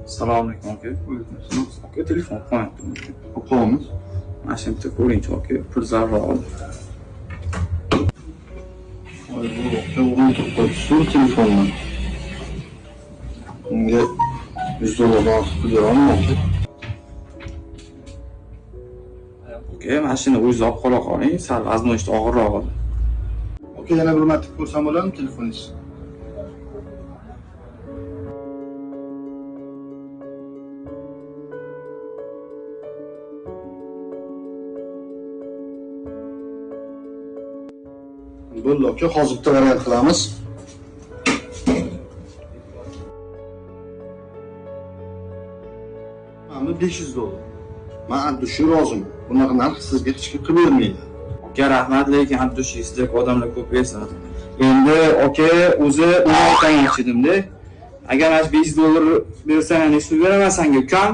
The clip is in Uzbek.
Assalomu alaykum aka. Aka telefon qo'yapti. Qo'yamiz. Mashina bitta ko'ringchi aka, pul zarur. Voy bu unutib qo'yibsiz telefonni. Unga $100 pul berolmayman. Aka, mashina o'zingiz olib qo'la qoling, sal vaznoyishda og'irroq oldi. Aka, yana bir marta ko'rsam bo'ladimi telefoningiz? Bo'ldi aka, hozir bitta variant qilamiz. Mana $500. Men andushi roziman. Bunaqa narx sizga hech kim qilib bermaydi. Aka, rahmat, lekin antushingizdek odamlar ko'p beradi. Endi aka o'zi aytmoqchi edimda. Agar mana $500 bersang, nechta beraman senga, ukam?